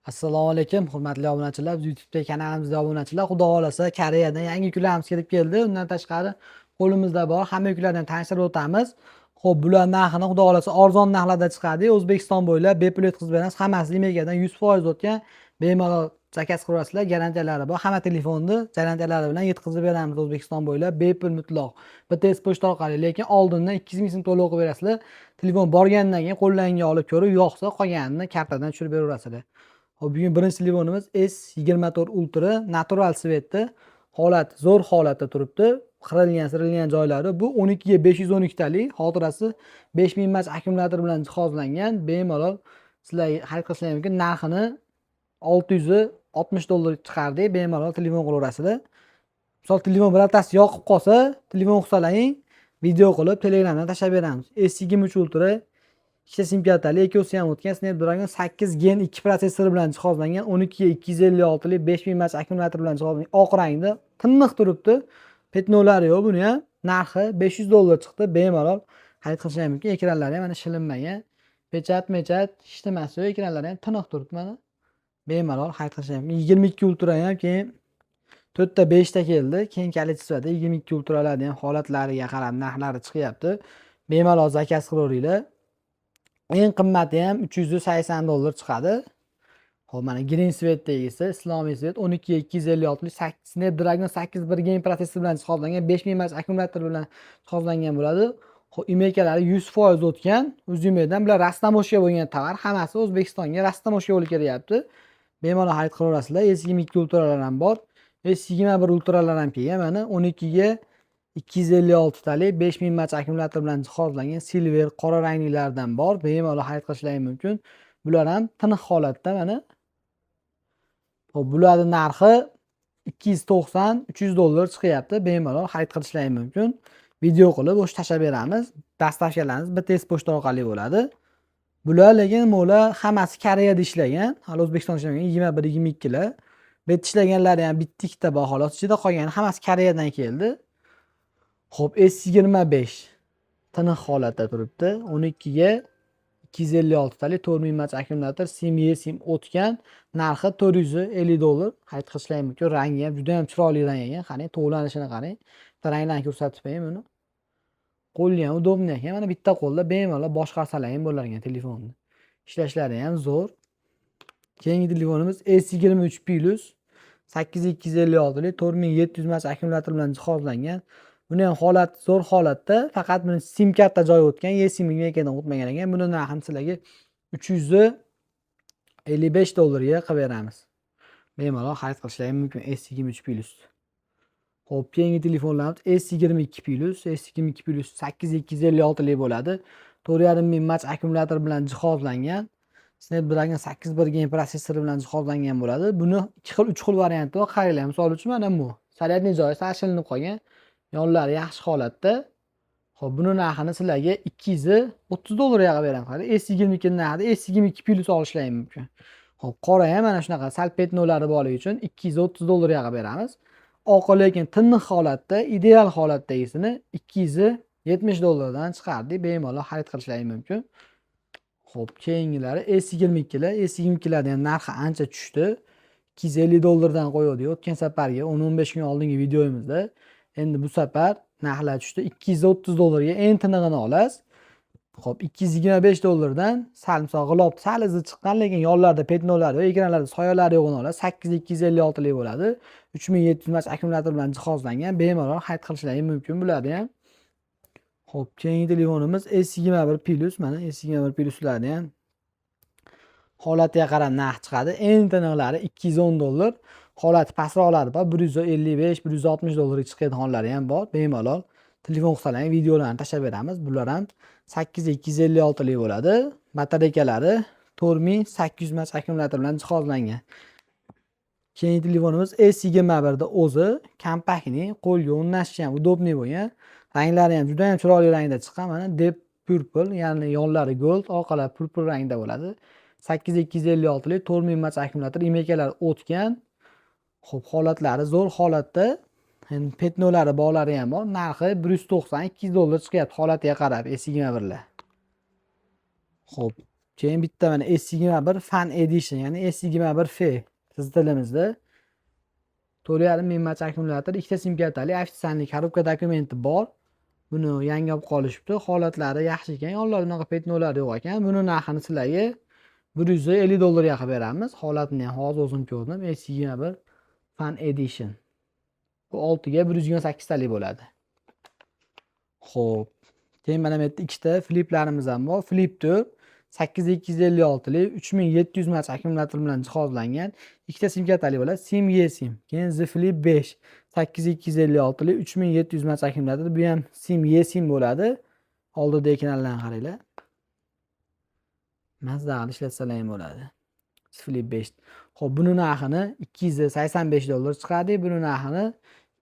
Assalomu alaykum, hurmatli obunachilar. Biz YouTube kanalimizda obunachilar. Xudo xolasa Koreyadan yangi yuklarimiz kelib keldi. Undan tashqari qo'limizda bor. Hamma yuklarni tanishtirib o'tamiz. Xo'p, bular narxini xudo xolasa arzon narxlarda chiqadi. O'zbekiston bo'ylab bepul yetkazib beramiz. Hammasi Limegadan 100% o'tgan. Bemalol zakaz qilasizlar. Garantiyalari bor. Hamma telefonni garantiyalari bilan yetkazib beramiz O'zbekiston bo'ylab bepul mutlaq. BTS pochta orqali, lekin oldindan 200 ming so'm to'lov qilib berasizlar. Telefon borgandan keyin qo'llaringga olib ko'rib, yo'qsa qolganini kartadan tushirib beraverasizlar. Hop, bugun birinchi telefonimiz S24 Ultra natural svetda. Holat zo'r holatda turibdi. Qirilgan joylari bu 12 ga 512 talik, xotirasi 5000 mAh akkumulyator bilan jihozlangan. Bemalol sizlarga xarid qilishingiz mumkin. Narxini $660 chiqardik. Bemalol telefon qilaverasizlar. Misol telefon birortasi yoqib qolsa, telefon qilsalaring, video qilib Telegramdan tashlab beramiz. S23 Ultra ikkita sim kartali, ekosi ham o'tgan, Snapdragon 8 Gen 2 protsessori bilan jihozlangan, 12 ga 256 lik 5000 mAh akkumulyator bilan jihozlangan. Oq rangda tiniq turibdi. Petnolari yo'q, buni ham narxi $500 chiqdi. Bemalol xarid qilishingiz mumkin. Ekranlari ham mana shilinmagan. Pechat ishlamasi yo'q, ekranlari ham tiniq turibdi mana. Bemalol xarid qilishingiz mumkin. 22 Ultra ham keyin 4 ta 5 ta keldi. Keyin kolleksiyada 22 Ultralarning ham holatlariga qarab narxlari chiqyapti. Bemalol zakaz qilaveringlar. Eng qimmati ham $380 chiqadi. Xo'p, mana Green Svet tegisi, Islomiy Svet 12 ga 256 lik Snapdragon 8 Gen protsessor bilan jihozlangan, 5000 mAh akkumulyator bilan jihozlangan bo'ladi. Xo'p, imekalari 100% o'tgan. O'zimizdan bular rastamoshka bo'lgan tovar, hammasi O'zbekistonga rastamoshka bo'lib kelyapti. Bemalol xarid qilaverasizlar. S22 Ultralar ham bor. S21 Ultralar ham kelgan. Mana 12 ga 256 talik 5000 mAh akkumulyator bilan jihozlangan silver qora ranglilardan bor. Bemalol xarid qilishingiz mumkin. Bular ham tiniq holatda mana. Xo'p, bularning narxi $290-300 chiqyapti. Bemalol xarid qilishingiz mumkin. Video qilib o'sha tashlab beramiz. Dastavkalarimiz BTS pochta orqali bo'ladi. Bular lekin mo'la hammasi Koreyada ishlagan. Hali O'zbekistonda ishlamagan 21-22 lar. Bu yerda ishlaganlari ham bitta ikkita bor xolos. Ichida qolgani hammasi Koreyadan keldi. Xo'p, S25 tiniq holatda turibdi. 12 ga 256 talik 4000 mAh akkumulyator, sim o'tgan. Narxi $450. Xarid qilishingiz mumkin. Rangi ham juda ham chiroyli rang ekan. Qarang, to'g'lanishini qarang. Bitta ranglarni ko'rsatib qo'ying buni. Qo'li ham udobniy ekan. Mana bitta qo'lda bemalol boshqarsalar ham bo'lar ekan telefonni. Ishlashlari ham zo'r. Keyingi telefonimiz S23 Plus 8256 lik 4700 mAh akkumulyator bilan jihozlangan. Buni ham holat zo'r holatda, faqat buni sim karta joyi o'tgan, eSIM Limegadan o'tmagan ekan. Buni narxini sizlarga $355 ga qilib beramiz. Bemalol xarid qilishingiz mumkin S23 Plus. Xo'p, keyingi telefonlarimiz S22 Plus, S22 Plus 8256 lik bo'ladi. 4500 mAh akkumulyator bilan jihozlangan. Snapdragon 8 Gen protsessori bilan jihozlangan bo'ladi. Buni 2 xil, 3 xil varianti bor. Qaranglar, misol uchun mana bu. Salyadniy joyi sal shilinib qolgan. Yonlari yaxshi holatda. Xo'p, buni narxini sizlarga $230 ga qilib beramiz. S22 narxida S22 Plus olishlaring mumkin. Xo'p, qora ham mana shunaqa sal petnolari borligi uchun $230 ga qilib beramiz. Oq lekin tiniq holatda, ideal holatdagisini $270 dan chiqardik. Bemalol xarid qilishlaring mumkin. Xo'p, keyingilari S22 lar. S22 larning narxi ancha tushdi. $250 dan qo'ydik o'tgan safarga 10-15 kun oldingi videomizda. Endi bu safar narxlar tushdi. $230 ga eng tinig'ini olasiz. Xo'p, $225 dan sal misol g'ilob sal izi chiqqan, lekin yonlarda petnolari va ekranlarda soyalari yo'g'ini olasiz. 8 ga 256 lik bo'ladi. 3700 mAh akkumulyator bilan jihozlangan. Bemalol xarid qilishlaring mumkin bularni ham. Xo'p, keyingi telefonimiz S21 Plus. Mana S21 Pluslarni ham holatiga qarab narx chiqadi. Eng tiniqlari $210. Holati pastroqlari bor, $155-$160 ga chiqadigan hollari ham bor. Bemalol telefon qilsalaring videolarni tashlab beramiz. Bular ham 8 ga 256 lik bo'ladi. Batareykalari 4800 mAh akkumulyator bilan jihozlangan. Keyingi telefonimiz S21 da o'zi kompaktni, qo'lga o'rnashishi ham udobniy bo'lgan. Ranglari ham juda ham chiroyli rangda chiqqan. Mana Deep Purple, ya'ni yonlari gold, orqalari purple rangda bo'ladi. 8 ga 256 lik 4000 mAh akkumulyator, imekalari o'tgan. Xo'p, holatlari zo'r holatda. Endi petnolari borlari ham bor. Narxi $190-$200 chiqyapti holatiga qarab S21 lar. Xo'p, Keyin bitta mana S21 Fan Edition, ya'ni S21 F siz tilimizda 4,5 ming mAh akkumulyator, ikkita sim kartali, ofitsiallik korobka dokumenti bor. Buni yangi olib qolishibdi. Holatlari yaxshi ekan. Yonlarida bunaqa petnolar yo'q ekan. Buni narxini sizlarga $150 qilib beramiz. Holatini ham hozir o'zim ko'rdim. S21 Fan Edition. Bu 6 ga 128 talik bo'ladi. Xo'p. Keyin mana bu yerda ikkita fliplarimiz ham bor. Flip 4 8256 lik 3700 mAh akkumulyator bilan jihozlangan. Ikkita sim kartali bo'ladi. Sim eSIM. Keyin Z Flip 5 8256 lik 3700 mAh akkumulyator. Bu ham sim eSIM bo'ladi. Oldida ekranlarni qaranglar. Mazza qilib ishlatsalar ham bo'ladi. Z Flip 5. Xo'p, buni narxini $285 chiqardik. Buni narxini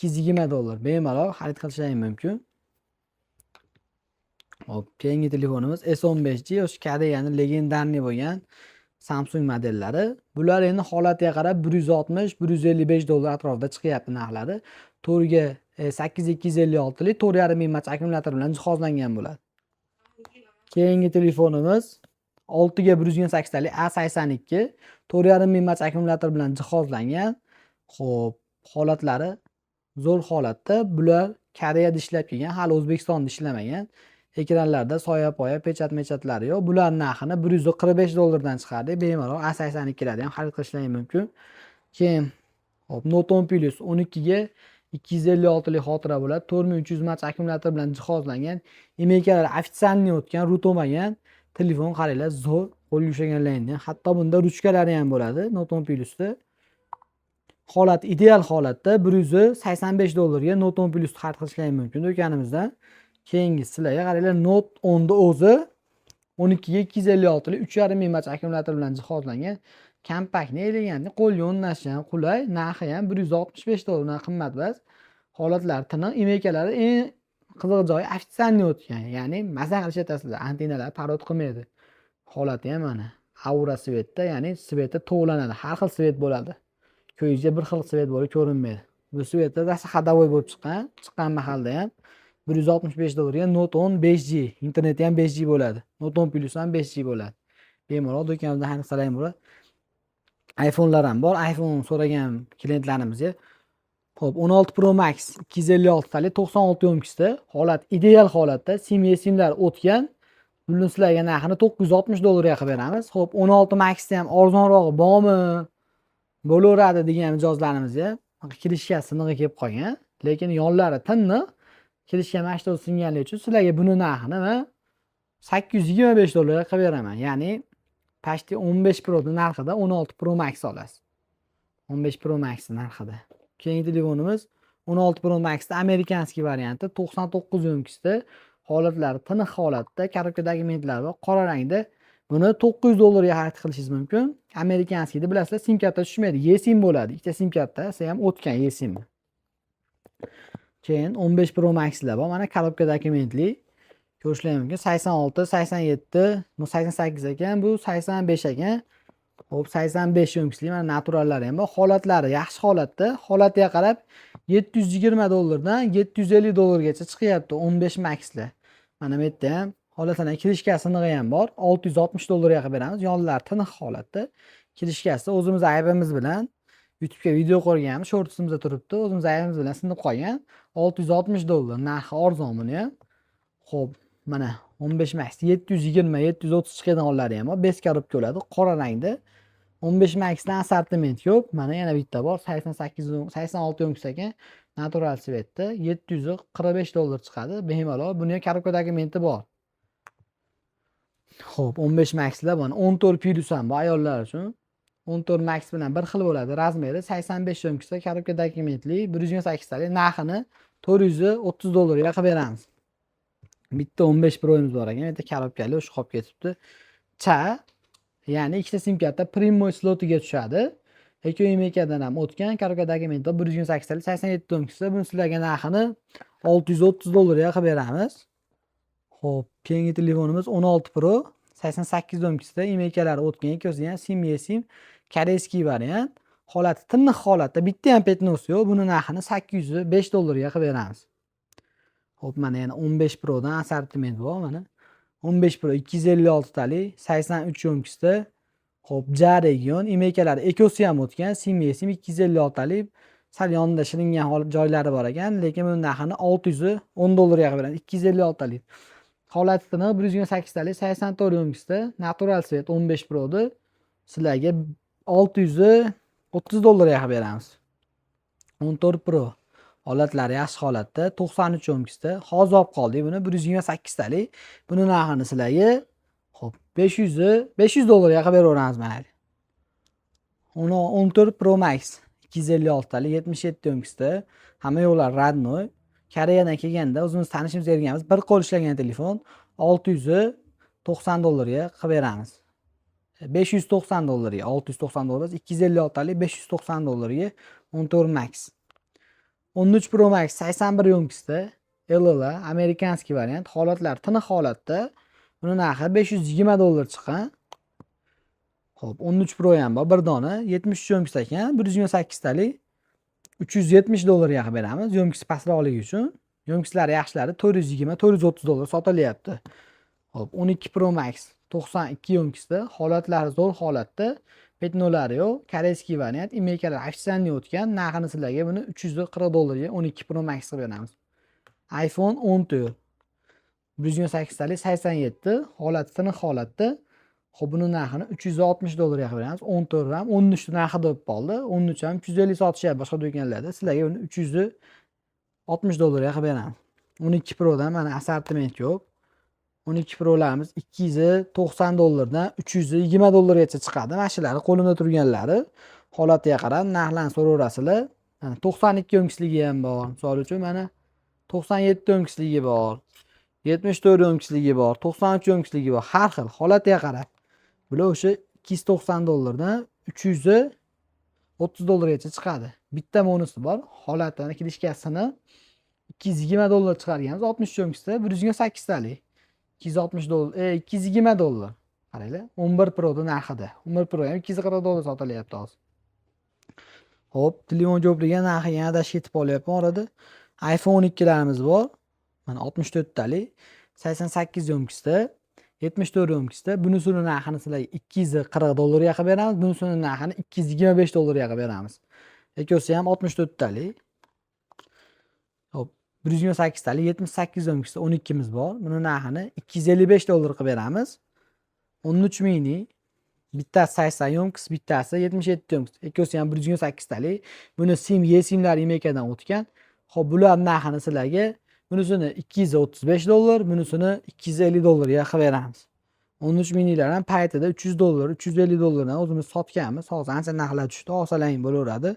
$220 bemalol xarid qilishingiz mumkin. Hop, keyingi telefonimiz S15G, o'sha Koreyaning legendarniy bo'lgan Samsung modellari. Bular endi holatiga qarab $160-$155 atrofida chiqyapti narxlari. 4 ga 8256 lik 4,5 ming mAh akkumulyator bilan jihozlangan bo'ladi. Keyingi telefonimiz 6 ga 128 talik A82 4,5 ming mAh akkumulyator bilan jihozlangan. Xo'p, holatlari zo'r holatda. Bular Koreyada ishlab kelgan, hali O'zbekistonda ishlamagan. Ekranlarda soya-poya, pechat-mechatlari yo'q. Bular narxini $145 dan chiqardik. Bemalol A82 larni ham xarid qilishingiz mumkin. Keyin hop, Note 10 Plus 12 ga 256 lik xotira bo'ladi. 4300 mAh akkumulyator bilan jihozlangan. Emaillar ofitsialniy o'tgan, root olmagan telefon qaranglar, zo'r, qo'lga ushlaganlarni. Hatto bunda ruchkalari ham bo'ladi Note 10 Plusda. Holat ideal holatda $185 ga Note 10 Plus xarid qilishingiz mumkin do'konimizdan. Keyingi sizlarga qaranglar, Note 10 da o'zi 12 ga 256 lik 3,5 ming mAh akkumulyator bilan jihozlangan. Kompaktni, elegantni, qo'lga o'rnatishi ham qulay, narxi ham $165 dan qimmat emas. Holatlari tiniq, emailkalari eng qiziq joyi ofitsialniy o'tgan. Ya'ni maza qilib ishlatasizlar, antennalar parod qilmaydi. Holati ham mana aura svetda, ya'ni sveti tovlanadi. Har xil svet bo'ladi. Ko'zga bir xil svet bo'lib ko'rinmaydi. Bu svetda dasa xadavoy bo'lib chiqqan mahalda ham $165 ga Note 10 5G, interneti ham 5G bo'ladi. Note 10 Plus ham 5G bo'ladi. Bemalol do'konimizda xarid bo'ladi. iPhone'lar ham bor. iPhone so'ragan klientlarimizga. Xo'p, 16 Pro Max 256 talik 96 yo'mkisda, holat ideal holatda, sim eSIMlar o'tgan. Buni sizlarga narxini $960 ga qilib beramiz. Xo'p, 16 Max'da ham arzonrog'i bormi? Bo'laveradi degan mijozlarimizga kirishga sinig'i kelib qolgan, lekin yonlari tiniq. Kirishga mashina singanligi uchun sizlarga buni narxini $825 ga qilib beraman. Ya'ni pashti 15 Pro narxida 16 Pro Max olasiz. 15 Pro Max narxida. Keyingi telefonimiz 16 Pro Maxda amerikanskiy varianti 99 yo'mkisda, holatlari tiniq holatda, korobka dokumentlari bor, qora rangda. Buni $900 ga xarid qilishingiz mumkin. Amerikanskiyni bilasizlar, sim karta tushmaydi, eSIM bo'ladi. Ikkita sim kartasi ham o'tgan eSIM. Keyin 15 Pro Max'lar bor. Mana korobka dokumentli. Ko'rishingiz mumkin. 86, 87, bu 88 ekan, bu 85 ekan. Hop, 85 yo'mkisli, mana naturallari ham bor. Holatlari yaxshi holatda. Holatiga qarab $720 dan $750 gacha chiqyapti 15 Max'lar. Mana bu yerda ham holatdan kirishga sinig'i ham bor. $660 ga qilib beramiz. Yonlar tiniq holatda. Kirishgasi o'zimiz aybimiz bilan YouTube'ga video qo'yganmiz, shortsimizda turibdi. O'zimiz aybimiz bilan sinib qolgan. $660. Narxi arzon buni ham. Xo'p, mana 15 Max 720-730 chiqadigan onlari ham bor. 5 korobka bo'ladi, qora rangda. 15 Max dan assortiment ko'p. Mana yana bitta bor, 86 yo'mkis ekan. Natural svetda $745 chiqadi. Bemalol buni ham korobka dokumenti bor. Xo'p, 15 Max'lar bor. 14 Plus ham bor ayollar uchun. 14 Max bilan bir xil bo'ladi. Razmeri 85 yo'mkisda, korobka dokumentli, 128 talik. Narxini $430 ga qilib beramiz. Bitta 15 Pro'miz bor ekan. Bitta korobkali o'sha qolib ketibdi. Ya'ni ikkita sim karta Primo slotiga tushadi. Ekonomikadan ham o'tgan, korobka dokumenti 128 talik, 87 yo'mkisda. Buni sizlarga narxini $630 ga qilib beramiz. Xo'p, keyingi telefonimiz 16 Pro 88 yo'mkisda, emailkalari o'tgan, ikkosi ham sim eSIM, koreyskiy variant. Holati tiniq holatda, bitta ham petnos yo'q. Buni narxini $805 ga qilib beramiz. Xo'p, mana yana 15 Pro dan assortiment bor, mana 15 Pro 256 talik, 83 yo'mkisda. Xo'p, J region, imeykalar ekosi ham o'tgan, sim 256 talik. Sal yonida shilingan joylari bor ekan, lekin buni narxini 610 dollarga beramiz. 256 talik. Holati tiniq 128 talik, 84 yo'mkisda, natural svet 15 Pro da sizlarga 630 dollarga beramiz. 14 Pro holatlari yaxshi holatda, 93 yo'mkisda. Hozir olib qoldik buni 128 talik. Buni narxini sizlarga xo'p 500 dollarga qilib beraveramiz mayli. 14 Pro Max 256 talik, 77 yo'mkisda. Hamma yo'llar radnoy. Koreyadan kelganda o'zimiz tanishimiz berganmiz. Bir qo'l ishlagan telefon 690 dollarga qilib beramiz. 590 dollarga, 690 dollar, 256 talik 590 dollarga 14 Max. 13 Pro Max 81 yo'mkisda, LL amerikanskiy variant, holatlar tiniq holatda. Buni narxi 520 dollar chiqqan. Xo'p, 13 Pro ham bor, bir dona 73 yo'mkisda ekan, 128 talik 370 dollarga qilib beramiz. Yo'mkisi pastroqligi uchun. Yo'mkislari yaxshilari 420-430 dollar sotilyapti. Xo'p, 12 Pro Max 92 yo'mkisda, holatlari zo'r holatda, petnolari yo'q, koreyskiy variant, imeykalar официальный o'tgan, narxini sizlarga buni 340 dollarga 12 Pro Max qilib beramiz. iPhone 14 128 talik 87, holati tiniq holatda. Xo'p, buni narxini 360 dollarga qilib beramiz. 14 ham 13 narxida bo'lib qoldi. 13 ham 350 sotishyapti boshqa do'konlarda. Sizlarga buni 360 dollarga qilib beramiz. 12 Pro dan mana assortiment yo'q. 12 Pro'larimiz 290 dollardan 320 dollargacha chiqadi. Mana shular qo'limda turganlari. Holatiga qarab narxlarni so'raverasizlar. 92 yo'mkisligi ham bor. Misol uchun mana 97 yo'mkisligi bor. 74 yo'mkisligi bor, 93 yo'mkisligi bor. Har xil holatiga qarab. Bular o'sha 290 dollardan 330 dollargacha chiqadi. Bitta bonusi bor. Holatini kirishkasini 220 dollar chiqarganmiz. 60 yo'mkisda 128 talik. 260 dollar, 220 dollar. Qaranglar, 11 Pro da narxida. 11 Pro ham 240 dollar sotilyapti hozir. Xo'p, telefon jo'pligiga narxi yanada ketib qolyapti orada. iPhone 12larimiz bor. Mana 64 talik, 88 yo'mkisda, 74 yo'mkisda. Bunisining narxini sizlarga 240 dollarga qilib beramiz. Bunisining narxini 225 dollarga qilib beramiz. Ikkosi ham 64 talik. Hop, 128 talik, 78 yo'mkisda 12 miz bor. Buni narxini 255 dollar qilib beramiz. 13 mini, bittasi 80 yo'mkis, bittasi 77 yo'mkis. Ikkosi ham 128 talik. Buni simlar imeykadan o'tgan. Xo'p, bular narxini sizlarga bunisini 235 dollar, bunisini 250 dollarga qilib beramiz. 13 minilar ham paytida 300 dollar, 350 dollardan o'zimiz sotganmiz. Hozir ancha narxlar tushdi, olsalaring bo'laveradi.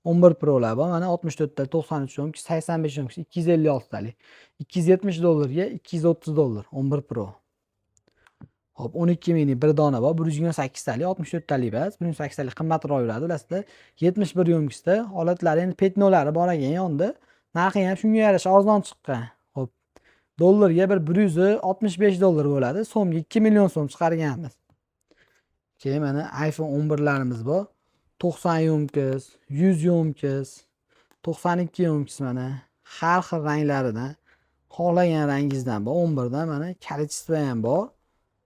11 Pro'lar bor, mana 64 ta, 93 yo'mkis, 85 yo'mkis, 256 talik. 270 dollarga 230 dollar 11 Pro. Hop, 12 mini bir dona bor, 128 talik, 64 talik bas. 128 talik qimmatroq yuradi, bilasizlar. 71 yo'mkisda holatlari endi petnolari bor ekan yonda. Narxi ham shunga yarasha arzon chiqqan. Xo'p, dollarga 165 dollar bo'ladi. So'mga 2 million so'm chiqarganmiz. Keyin mana iPhone 11larimiz bor. 90 yo'mkis, 100 yo'mkis, 92 yo'mkis mana har xil ranglaridan, xohlagan rangingizdan bor. 11 dan mana количество ham bor.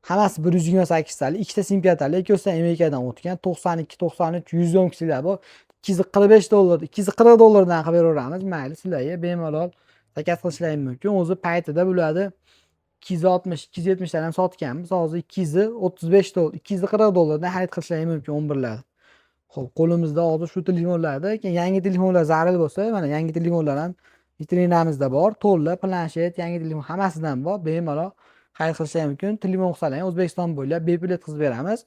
Hammasi 128 talik, ikkita sim kartali, ikkosi Amerikadan o'tgan 92, 93, 100 yo'mkislar bor. 245 dollar, 240 dollardan qilib beraveramiz. Mayli, sizlarga bemalol zakas qilishlaringiz mumkin. O'zi paytida bularni 260, 270 dan ham sotganmiz. Hozir 235 dollar, 240 dollardan xarid qilishlaringiz mumkin 11lar. Xo'p, qo'limizda hozir shu telefonlarda, yangi telefonlar zarur bo'lsa, mana yangi telefonlar ham vitrinamizda bor. To'la, planshet, yangi telefon hammasidan bor. Bemalol xarid qilishlaringiz mumkin. Telefon qilsalaring O'zbekiston bo'ylab bepul yetkazib beramiz.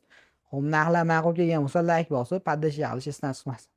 Xo'p, narxlar ma'qul kelgan bo'lsa, like bosib, poddesh qilish esdan chiqmasin.